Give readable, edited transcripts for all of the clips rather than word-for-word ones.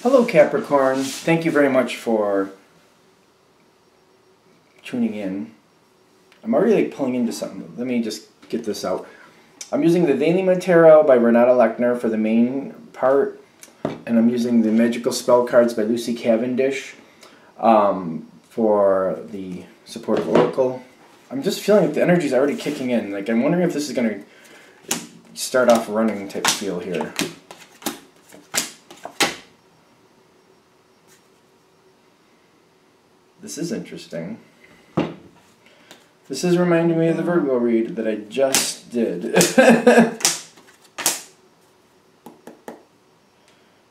Hello Capricorn, thank you very much for tuning in. I'm already pulling into something. Let me just get this out. I'm using the Daily Tarot by Renata Lechner for the main part, and I'm using the Magical Spell Cards by Lucy Cavendish for the Supportive Oracle. I'm just feeling like the energy's already kicking in. Like, I'm wondering if this is going to start off running type feel here. This is interesting. This is reminding me of the Virgo read that I just did.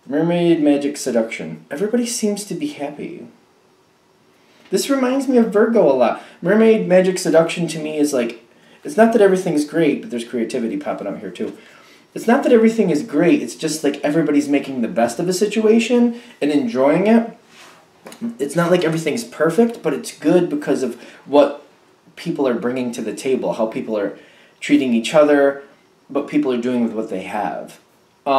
Mermaid Magic Seduction. Everybody seems to be happy. This reminds me of Virgo a lot. Mermaid Magic Seduction to me is like, it's not that everything's great, but there's creativity popping out here too. It's not that everything is great, it's just like everybody's making the best of a situation and enjoying it. It's not like everything's perfect, but it's good because of what people are bringing to the table, how people are treating each other, what people are doing with what they have. So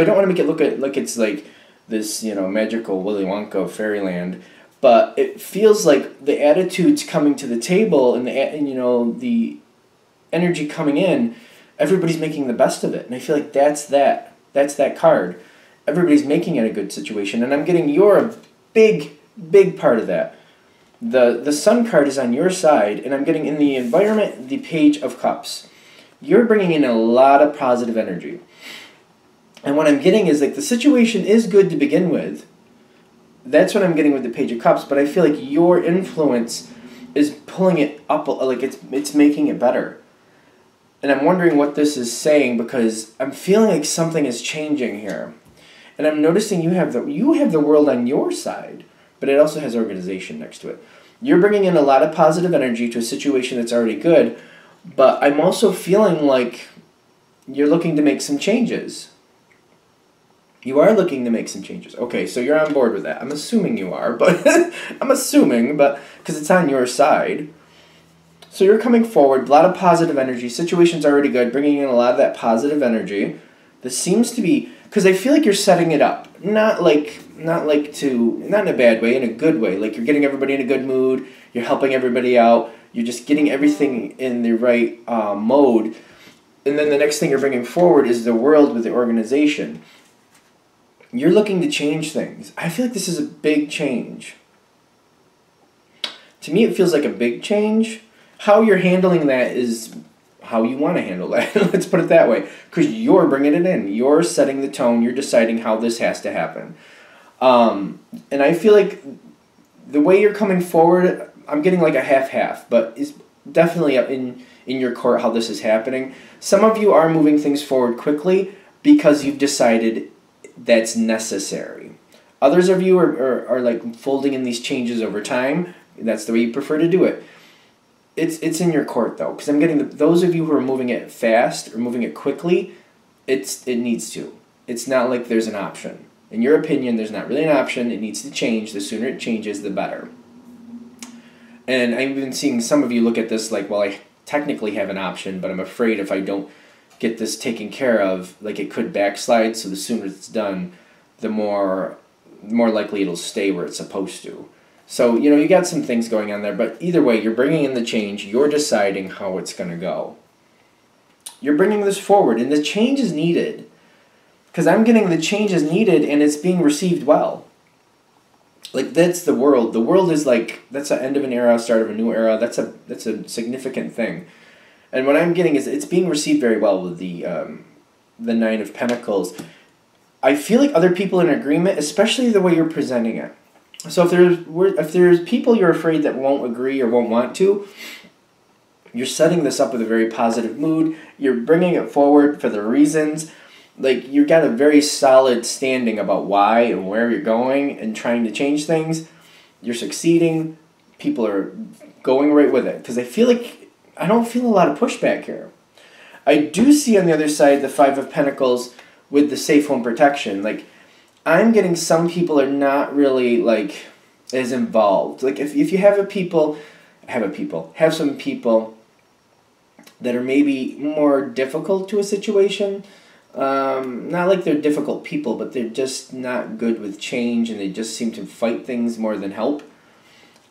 I don't want to make it look like it's like this, magical Willy Wonka of fairyland, but it feels like the attitudes coming to the table and the energy coming in, everybody's making the best of it, and I feel like that's that card. Everybody's making it a good situation, and I'm getting you're a big part of that. The Sun card is on your side, and I'm getting in the environment the Page of Cups. You're bringing in a lot of positive energy. And what I'm getting is like the situation is good to begin with. That's what I'm getting with the Page of Cups, but I feel like your influence is pulling it up, like it's making it better. And I'm wondering what this is saying, because I'm feeling like something is changing here. And I'm noticing you have the world on your side, but it also has organization next to it. You're bringing in a lot of positive energy to a situation that's already good, but I'm also feeling like you're looking to make some changes. You are looking to make some changes. Okay, so you're on board with that. I'm assuming you are, but I'm assuming, but because it's on your side. So you're coming forward, a lot of positive energy. Situation's already good, bringing in a lot of that positive energy. This seems to be, because I feel like you're setting it up, not in a bad way, in a good way. Like you're getting everybody in a good mood, you're helping everybody out, you're just getting everything in the right mode. And then the next thing you're bringing forward is the world with the organization. You're looking to change things. I feel like this is a big change. To me, it feels like a big change. How you're handling that is how you want to handle that. Let's put it that way. Because you're bringing it in. You're setting the tone. You're deciding how this has to happen. And I feel like the way you're coming forward, I'm getting like a half-half. But it's definitely up in your court how this is happening. Some of you are moving things forward quickly because you've decided that's necessary. Others of you are like folding in these changes over time. That's the way you prefer to do it. It's in your court though, because I'm getting those of you who are moving it fast or moving it quickly, it needs to. It's not like there's an option. In your opinion, there's not really an option. It needs to change. The sooner it changes, the better. And I've been seeing some of you look at this like, well, I technically have an option, but I'm afraid if I don't get this taken care of, like it could backslide, so the sooner it's done, the more likely it'll stay where it's supposed to. So, you got some things going on there, but either way, you're bringing in the change, you're deciding how it's going to go. You're bringing this forward, and the change is needed, because I'm getting the change is needed, and it's being received well. Like, that's the world. The world is like, that's the end of an era, start of a new era. That's a significant thing. And what I'm getting is it's being received very well with the Nine of Pentacles. I feel like other people are in agreement, especially the way you're presenting it. So if there's people you're afraid that won't agree or won't want to, you're setting this up with a very positive mood. You're bringing it forward for the reasons. Like, you've got a very solid standing about why and where you're going and trying to change things. You're succeeding. People are going right with it. Because I don't feel a lot of pushback here. I do see on the other side the Five of Pentacles with the safe home protection. Like, I'm getting some people are not really, like, as involved. Like, if you have some people that are maybe more difficult to a situation, Not like they're difficult people, but they're just not good with change, and they just seem to fight things more than help.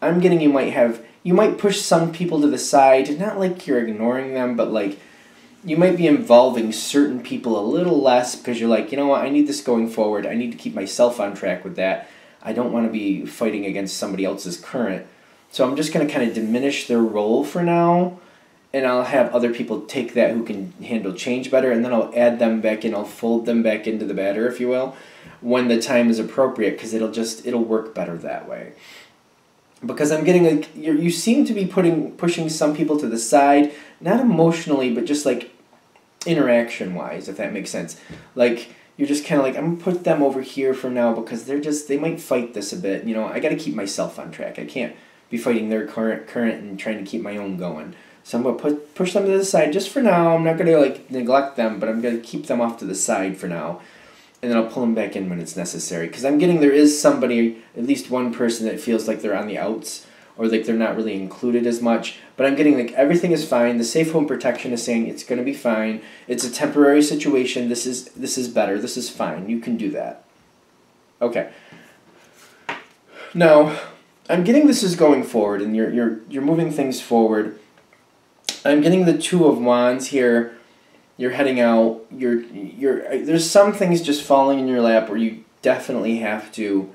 I'm getting you might push some people to the side, not like you're ignoring them, but like you might be involving certain people a little less because you're like, you know what, I need this going forward. I need to keep myself on track with that. I don't want to be fighting against somebody else's current. So I'm just going to kind of diminish their role for now, and I'll have other people take that who can handle change better, and then I'll add them back in. I'll fold them back into the batter, if you will, when the time is appropriate, because it'll work better that way. Because I'm getting like you seem to be pushing some people to the side, not emotionally, but just like interaction wise, if that makes sense. Like you're just kind of like, I'm gonna put them over here for now because they might fight this a bit. You know, I got to keep myself on track. I can't be fighting their current and trying to keep my own going. So I'm gonna push them to the side just for now. I'm not gonna like neglect them, but I'm gonna keep them off to the side for now. And then I'll pull them back in when it's necessary. Because I'm getting there is somebody, at least one person that feels like they're on the outs or like they're not really included as much. But I'm getting like everything is fine. The Safe Home Protection is saying it's going to be fine. It's a temporary situation. This is better. This is fine. You can do that. Okay. Now, I'm getting this is going forward and you're moving things forward. I'm getting the Two of Wands here. You're heading out. There's some things just falling in your lap where you definitely have to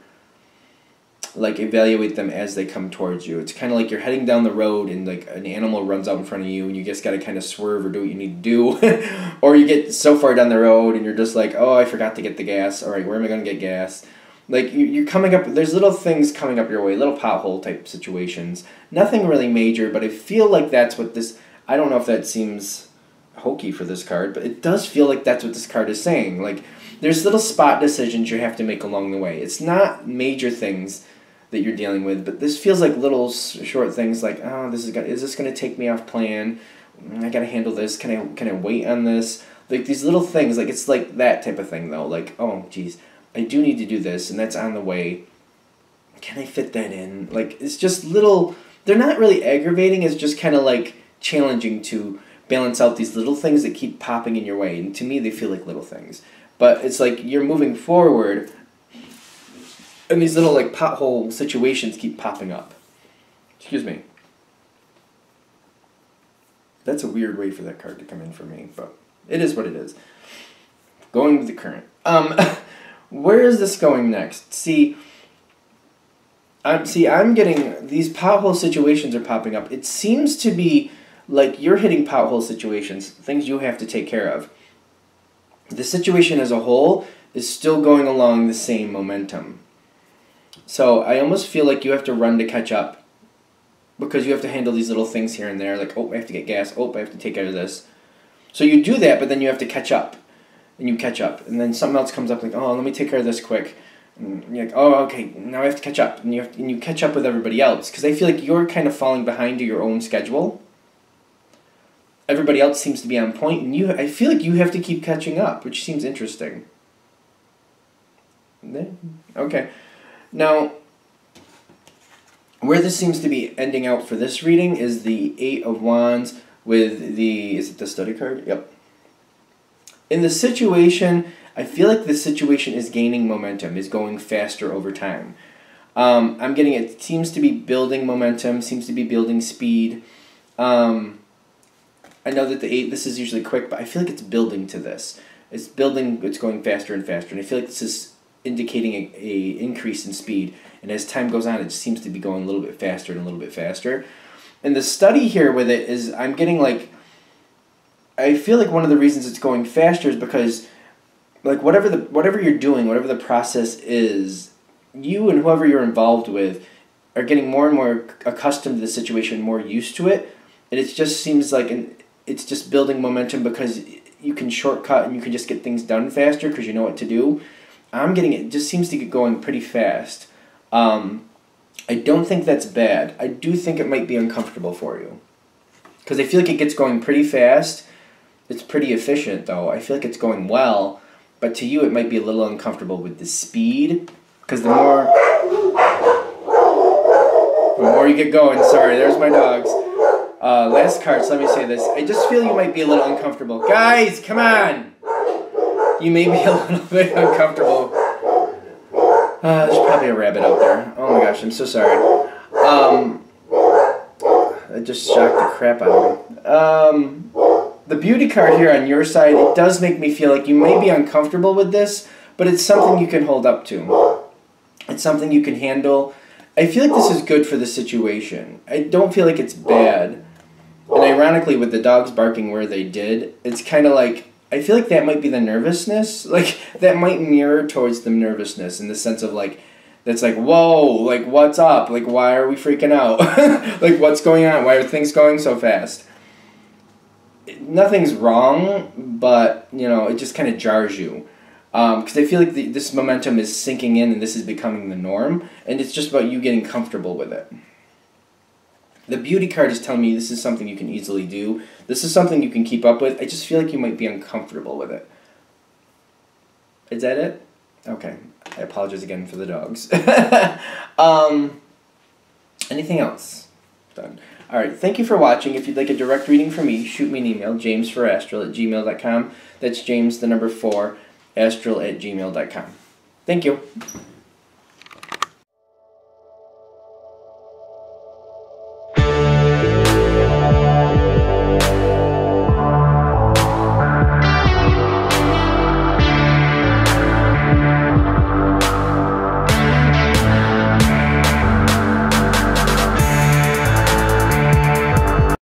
like evaluate them as they come towards you. It's kind of like you're heading down the road and like an animal runs out in front of you and you just got to kind of swerve or do what you need to do. Or you get so far down the road and you're just like, oh, I forgot to get the gas. All right, where am I going to get gas? Like you're coming up, there's little things coming up your way, little pothole type situations. Nothing really major, but I feel like that's what this, I don't know if that seems hokey for this card, but it does feel like that's what this card is saying. Like there's little spot decisions you have to make along the way. It's not major things that you're dealing with, but this feels like little short things like, oh, is this going to take me off plan? I got to handle this. Can I wait on this? Like these little things, like it's like that type of thing though. Like, oh geez, I do need to do this and that's on the way. Can I fit that in? Like it's just little, they're not really aggravating, it's just kind of like challenging to balance out these little things that keep popping in your way. And to me, they feel like little things. But it's like you're moving forward, and these little like pothole situations keep popping up. Excuse me. That's a weird way for that card to come in for me, but it is what it is. Going with the current. Where is this going next? See, I'm getting these pothole situations are popping up. It seems to be like you're hitting pothole situations, things you have to take care of. The situation as a whole is still going along the same momentum. So I almost feel like you have to run to catch up because you have to handle these little things here and there, like, oh, I have to get gas, oh, I have to take care of this. So you do that, but then you have to catch up, and you catch up, and then something else comes up like, oh, let me take care of this quick. And you're like, oh, okay, now I have to catch up, and you catch up with everybody else because I feel like you're kind of falling behind to your own schedule. Everybody else seems to be on point, and I feel like you have to keep catching up, which seems interesting. Okay. Now, where this seems to be ending out for this reading is the Eight of Wands with the, is it the study card? Yep. In the situation, I feel like the situation is gaining momentum, is going faster over time. I'm getting it seems to be building momentum, seems to be building speed. I know that the 8, this is usually quick, but I feel like it's building to this. It's building, it's going faster and faster, and I feel like this is indicating a increase in speed. And as time goes on, it seems to be going a little bit faster and a little bit faster. And the study here with it is I'm getting like, I feel like one of the reasons it's going faster is because like whatever you're doing, whatever the process is, you and whoever you're involved with are getting more and more accustomed to the situation, more used to it. And it just seems like it's just building momentum because you can shortcut and you can just get things done faster because you know what to do. I'm getting it just seems to get going pretty fast. I don't think that's bad. I do think it might be uncomfortable for you because I feel like it gets going pretty fast. It's pretty efficient though. I feel like it's going well, but to you it might be a little uncomfortable with the speed because the more you get going. Sorry, there's my dogs. Last card, so let me say this. I just feel you might be a little uncomfortable. Guys, come on! you may be a little bit uncomfortable. There's probably a rabbit out there. Oh my gosh, I'm so sorry. That just shocked the crap out of me. The beauty card here on your side, it does make me feel like you may be uncomfortable with this, but it's something you can hold up to. It's something you can handle. I feel like this is good for the situation. I don't feel like it's bad. And ironically, with the dogs barking where they did, it's kind of like, I feel like that might be the nervousness. Like, that might mirror towards the nervousness in the sense of, like, that's like, whoa, like, what's up? Like, why are we freaking out? Like, what's going on? Why are things going so fast? Nothing's wrong, but, you know, it just kind of jars you. Because I feel like this momentum is sinking in and this is becoming the norm, and it's just about you getting comfortable with it. The beauty card is telling me this is something you can easily do. This is something you can keep up with. I just feel like you might be uncomfortable with it. Is that it? Okay. I apologize again for the dogs. Anything else? Done. Alright, thank you for watching. If you'd like a direct reading from me, shoot me an email, jamesforastral@gmail.com. That's James, the number 4, astral@gmail.com. Thank you.